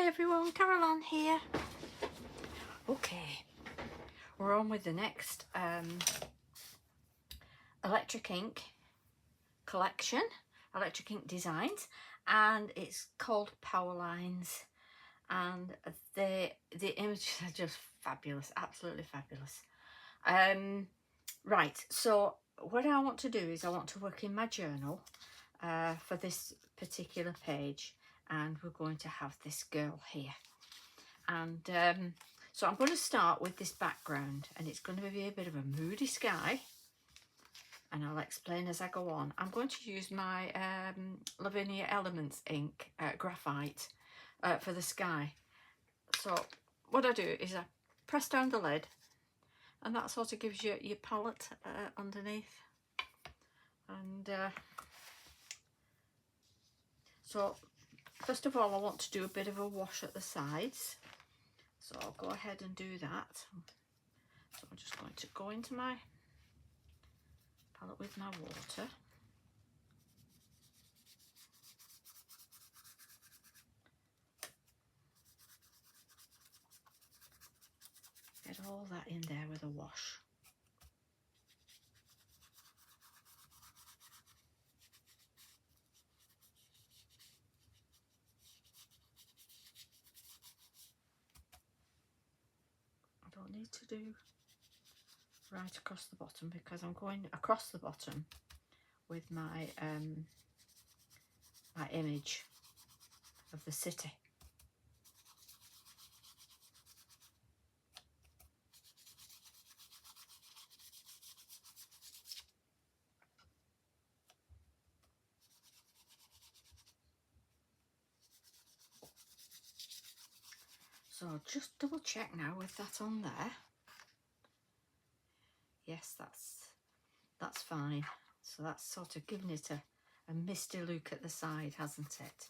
Hi everyone, Caroline here. Okay, we're on with the next electric ink collection, electric ink designs, and it's called Power Lines, and the images are just fabulous, absolutely fabulous. Right, so what I want to do is I want to work in my journal for this particular page, and we're going to have this girl here. And so I'm going to start with this background, and it's going to be a bit of a moody sky, and I'll explain as I go on. I'm going to use my Lavinia Elements ink, graphite, for the sky. So what I do is I press down the lid, and that sort of gives you your palette underneath. And so first of all, I want to do a bit of a wash at the sides. So I'll go ahead and do that. So I'm just going to go into my palette with my water. Get all that in there with a wash. I don't need to do right across the bottom because I'm going across the bottom with my my image of the city. So just double check now with that on there. Yes, that's fine. So that's sort of giving it a misty look at the side, hasn't it?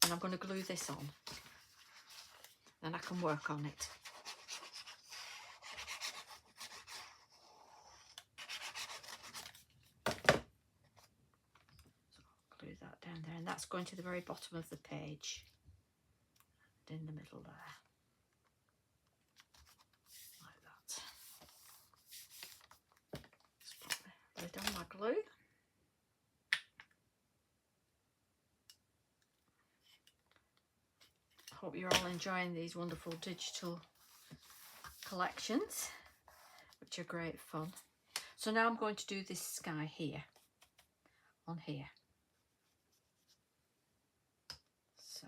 And I'm going to glue this on, then I can work on it. So I'll glue that down there, and that's going to the very bottom of the page, and in the middle there, like that. Just put the lid on my glue. Hope you're all enjoying these wonderful digital collections, which are great fun. So now I'm going to do this sky here, on here. So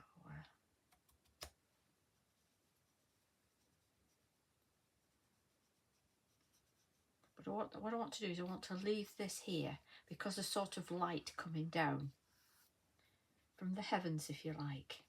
but what I want to do is I want to leave this here because there's sort of light coming down from the heavens, if you like.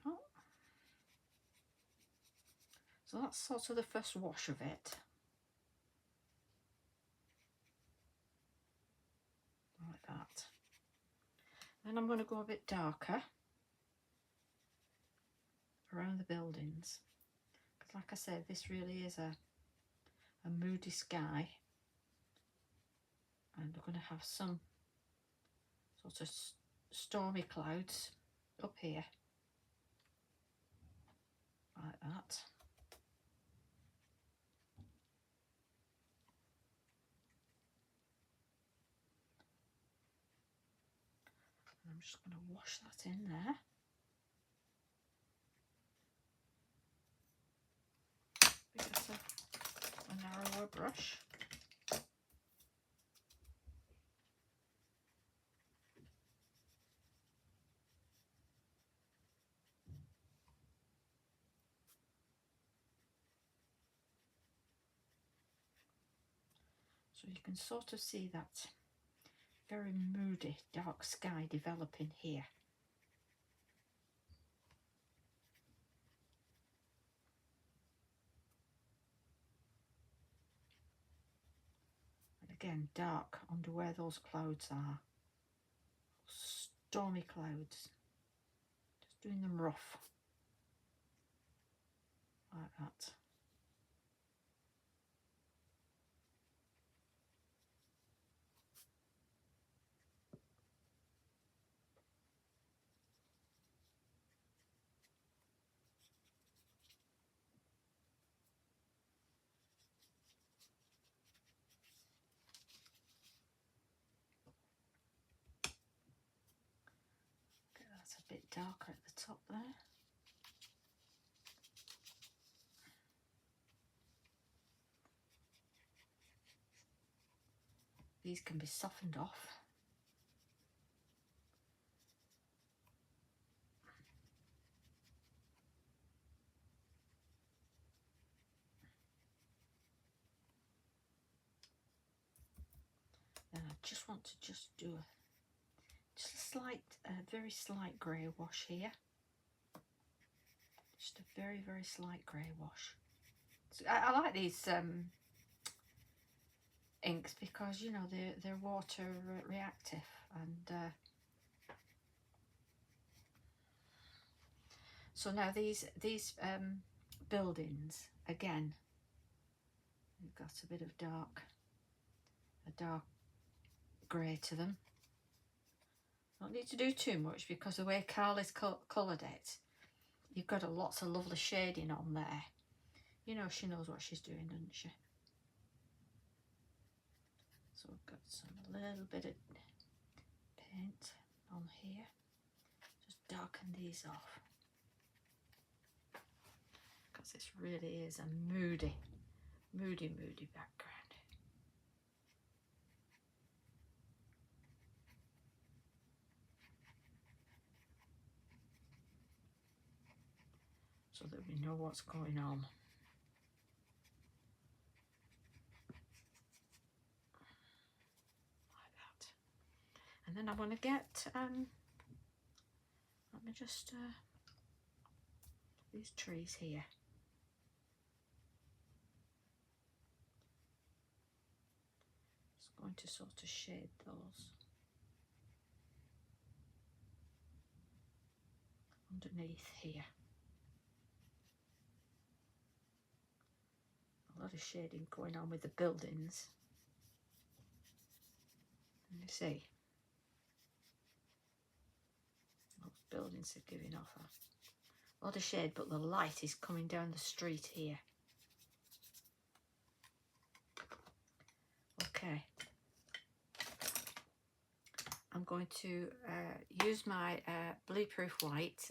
Go. So that's sort of the first wash of it. Like that. Then I'm going to go a bit darker around the buildings. Because like I said, this really is a moody sky. And we're going to have some sort of stormy clouds up here. Like that. And I'm just going to wash that in there. Because of a narrower brush. So you can sort of see that very moody dark sky developing here. And again, dark under where those clouds are. Stormy clouds. Just doing them rough. Like that. Okay, that's a bit darker at the top there. These can be softened off. Then I just want to do a slight, very slight grey wash here. Just a very, very slight grey wash. So I like these inks because, you know, they're water reactive, and so now these buildings, again, they've got a bit of a dark grey to them. Don't need to do too much because the way Carly's coloured it, you've got lots of lovely shading on there. You know, she knows what she's doing, doesn't she? So we've got a little bit of paint on here. Just darken these off. Because this really is a moody background. So that we know what's going on. Like that. And then I want to get, let me just, these trees here. Just going to sort of shade those underneath here. A lot of shading going on with the buildings. And you see, those buildings are giving off a lot of shade, but the light is coming down the street here. Okay, I'm going to use my bleed-proof white.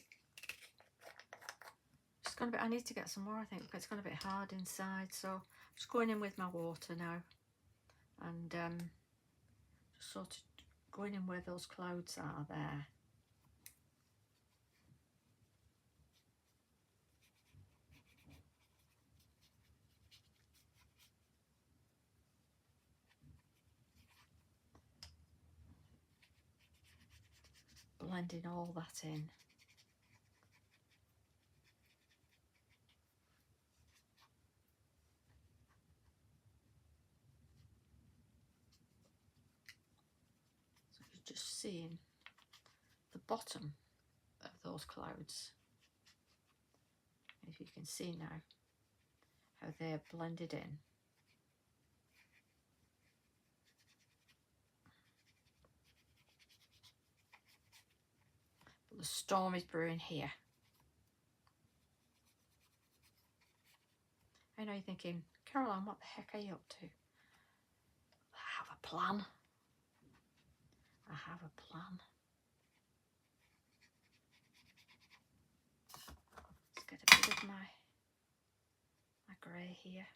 It's gone a bit, I need to get some more, I think, because it's gone a bit hard inside. So I'm just going in with my water now, and just sort of going in where those clouds are there. Blending all that in. So you're just seeing the bottom of those clouds. If you can see now how they're blended in. But the storm is brewing here. I know you're thinking, Caroline, what the heck are you up to? I have a plan. I have a plan. Let's get a bit of my grey here.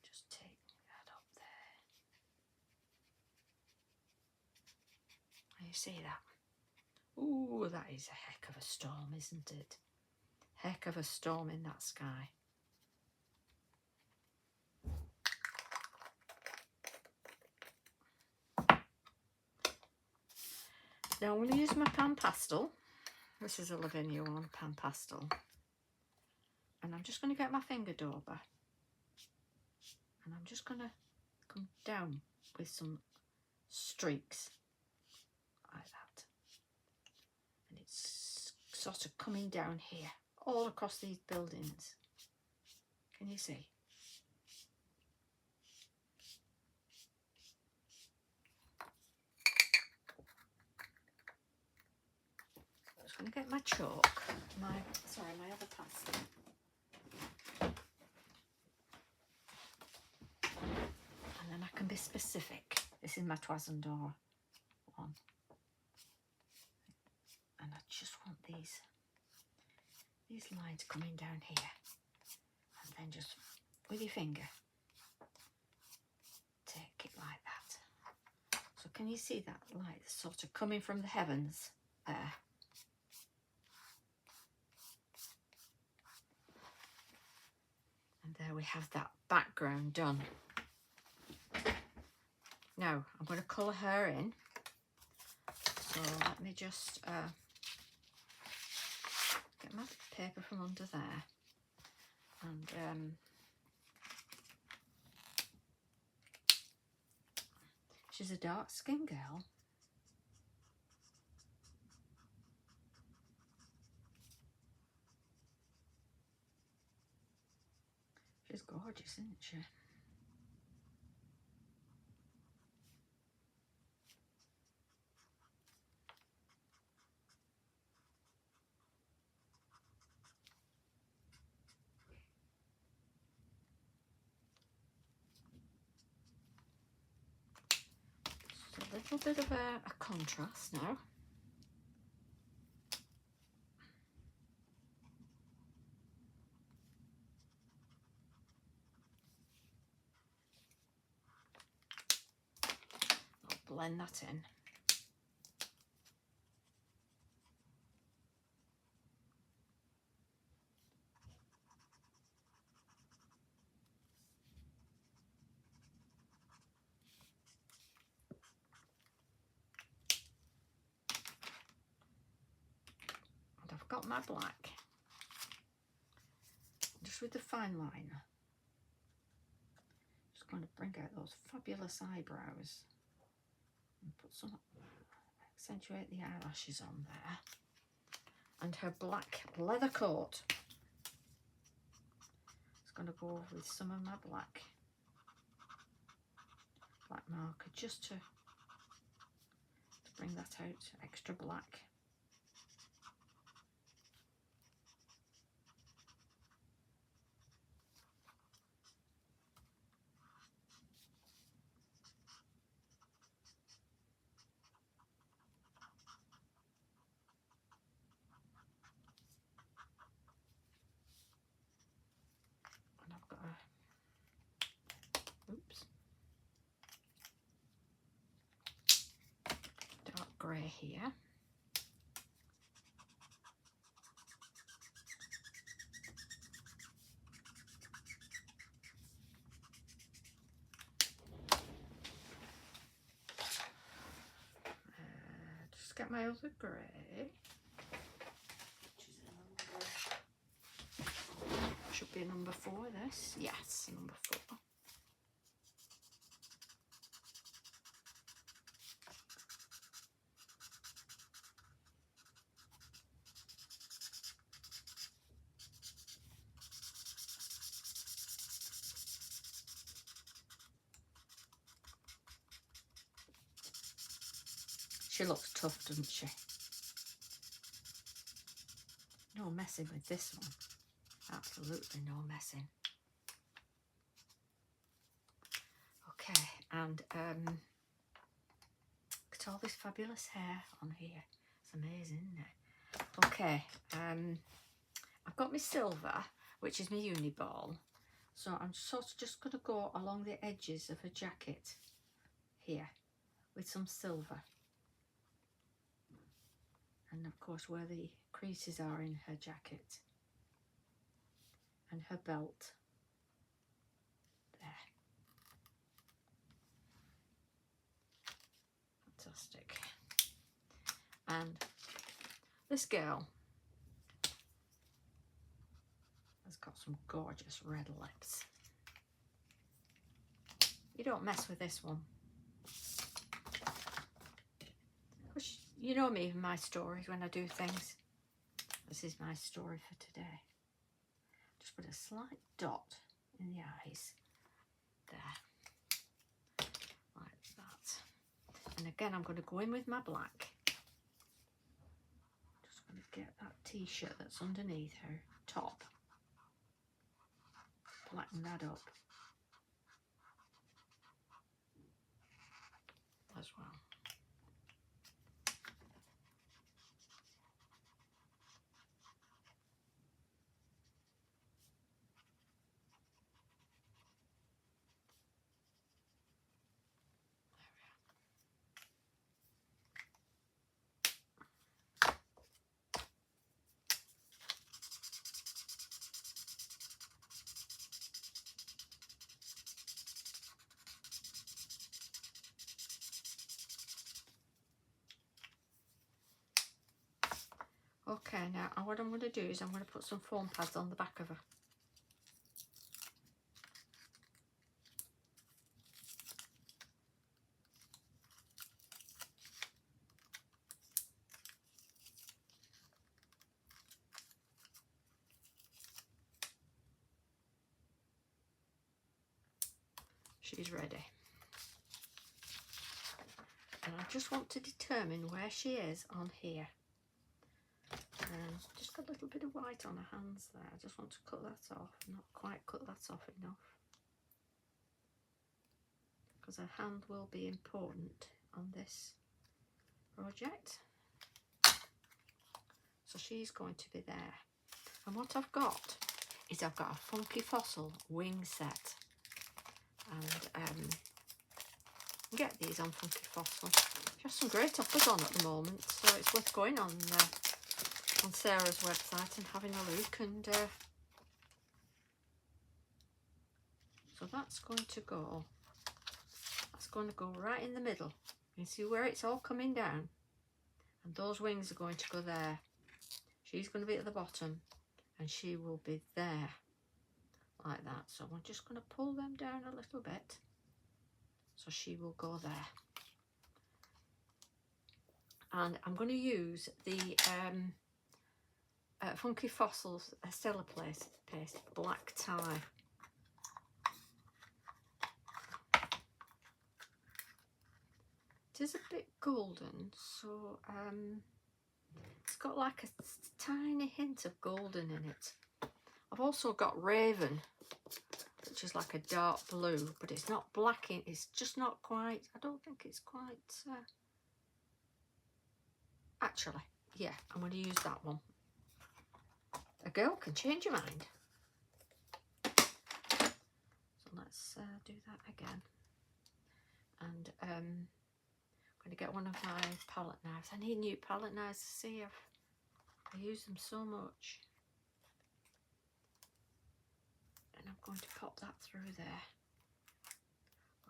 Just take that up there. You see that? Ooh, that is a heck of a storm, isn't it? Heck of a storm in that sky. Now I'm going to use my pan pastel. This is a Lavinia one, pan pastel. And I'm just going to get my finger dauber. And I'm just going to come down with some streaks like that. And it's sort of coming down here, all across these buildings. Can you see? I'm just going to get my chalk, my other pastel. And then I can be specific. This is my Toison d'Or one. And I just want these lines coming down here. And then just with your finger, take it like that. So can you see that light sort of coming from the heavens there? And there we have that background done. Now I'm going to colour her in. So let me just get my paper from under there. And she's a dark skinned girl. She's gorgeous, isn't she? Just a little bit of a contrast now. I'll blend that in. And I've got my black. Just with the fine liner. Just going to bring out those fabulous eyebrows. And put some, accentuate the eyelashes on there. And her black leather coat. It's going to go with some of my black marker just to bring that out, extra black. And I've got a, oops, dark grey here. Just get my other grey. Should be number 4 this. Yes, number 4. She looks tough, doesn't she? No messing with this one. Absolutely no messing. Okay, and look at all this fabulous hair on here. It's amazing, isn't it? Okay, I've got my silver, which is my uni ball. So I'm sort of just going to go along the edges of her jacket here with some silver. and of course where the creases are in her jacket and her belt. There. Fantastic. And this girl has got some gorgeous red lips. You don't mess with this one. You know me and my stories when I do things. This is my story for today. Just put a slight dot in the eyes. There. Like that. And again, I'm going to go in with my black. Just going to get that t-shirt that's underneath her top. Blacken that up as well. Okay, now what I'm going to do is I'm going to put some foam pads on the back of her. She's ready. And I just want to determine where she is on here. And just got a little bit of white on her hands there. I just want to cut that off. Not quite cut that off enough. Because her hand will be important on this project. So she's going to be there. And what I've got is I've got a Funky Fossil wing set. And you get these on Funky Fossil. She has some great offers on at the moment. So it's worth going on Sarah's website and having a look, and so that's going to go right in the middle. You see where it's all coming down, and those wings are going to go there. She's going to be at the bottom and she will be there like that. So I'm just going to pull them down a little bit so she will go there. And I'm going to use the Funky Fossils Stella Paste black tie. It is a bit golden, so it's got like a tiny hint of golden in it. I've also got Raven, which is like a dark blue, but it's not black in, it's just not quite, I don't think it's quite, actually, yeah, I'm going to use that one. A girl can change your mind. So let's do that again. And I'm going to get one of my palette knives. I need new palette knives to see if I use them so much. And I'm going to pop that through there.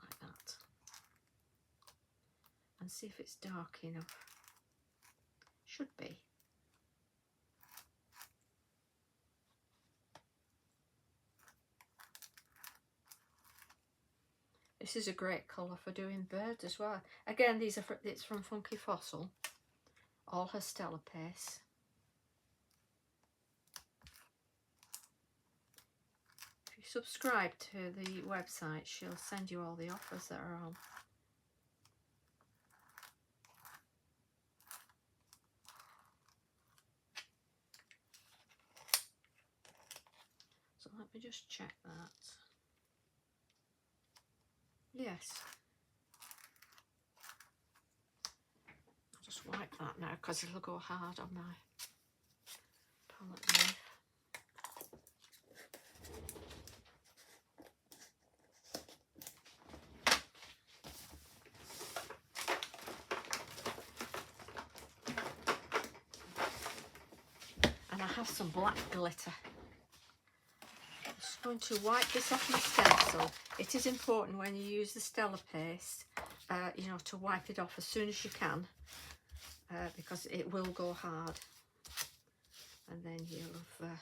Like that. And see if it's dark enough. Should be. This is a great colour for doing birds as well. Again, it's from Funky Fossil. All her Stella Paste. If you subscribe to the website, she'll send you all the offers that are on. So let me just check that. Yes. I'll just wipe that now because it'll go hard on my palette knife. have some black glitter. I'm just going to wipe this off my stencil. It is important when you use the Stella paste, you know, to wipe it off as soon as you can, because it will go hard, and then you'll have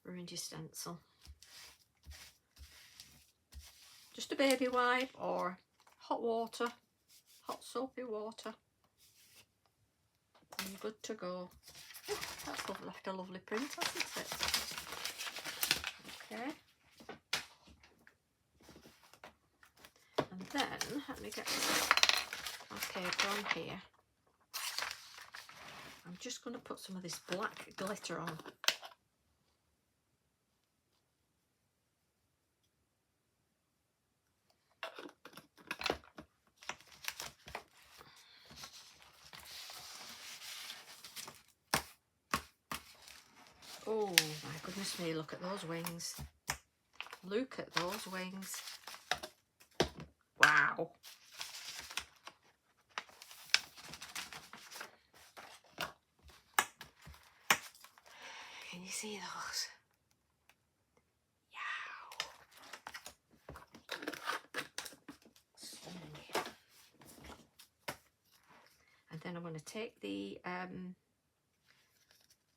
ruined your stencil. Just a baby wipe or hot water, hot soapy water, and you're good to go. Oh, that's left a lovely print, hasn't it? Okay. And then, let me get my paper on here. I'm just going to put some of this black glitter on. Oh my goodness me, look at those wings. Look at those wings. Wow. Can you see those? Yow. Stunning. And then I'm going to take the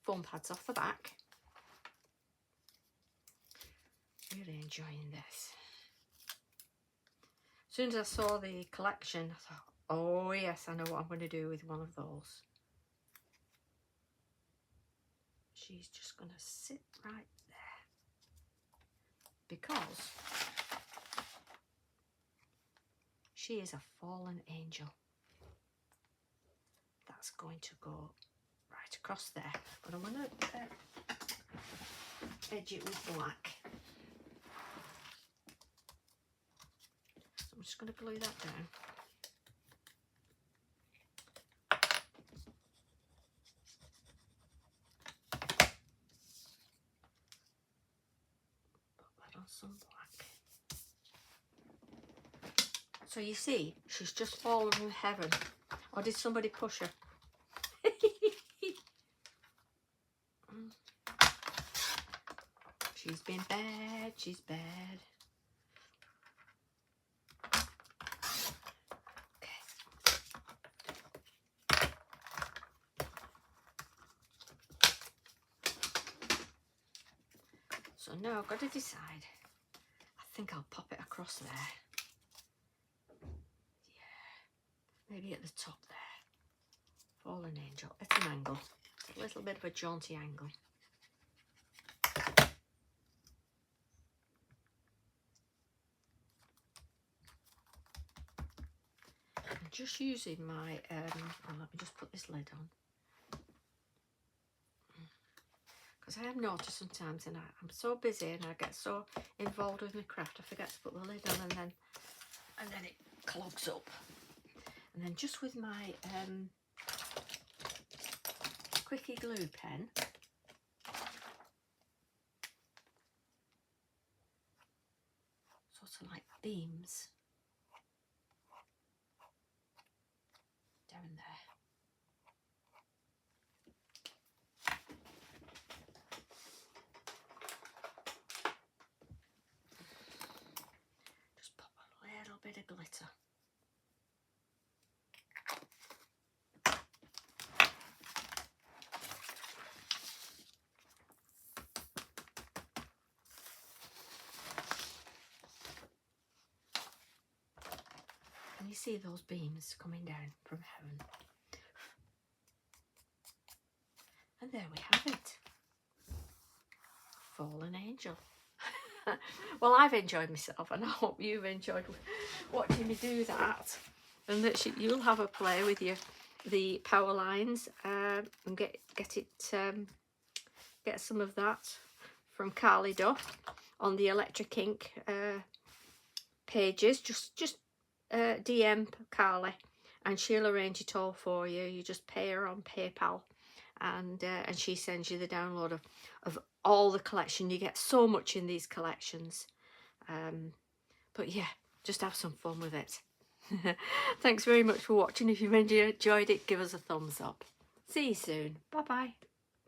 foam pads off the back. Really enjoying this. As soon as I saw the collection, I thought, oh yes, I know what I'm going to do with one of those. She's just going to sit right there, because she is a fallen angel. That's going to go right across there, but I'm going to edge it with black. I'm just going to glue that down. Put that on some black. So you see, she's just fallen from heaven. Or did somebody push her? She's been bad, she's bad. So now I've got to decide. I think I'll pop it across there. Yeah, maybe at the top there. Fallen angel. It's an angle. It's a little bit of a jaunty angle. I'm just using my, well, let me just put this lid on. Because I have noticed sometimes, and I'm so busy and I get so involved with my craft, I forget to put the lid on, and then it clogs up. And then just with my quickie glue pen, sort of like beams down there. Bit of glitter. Can you see those beams coming down from heaven? And there we have it. Fallen angel. Well, I've enjoyed myself, and I hope you've enjoyed watching me do that, and that you'll have a play with the power lines, and get some of that from Carly Duff on the Electric Ink pages. Just DM Carly and she'll arrange it all for you. You just pay her on PayPal, and she sends you the download of all the collection. You get so much in these collections, but yeah, just have some fun with it. Thanks very much for watching. If you've enjoyed it, give us a thumbs up. See you soon. Bye bye.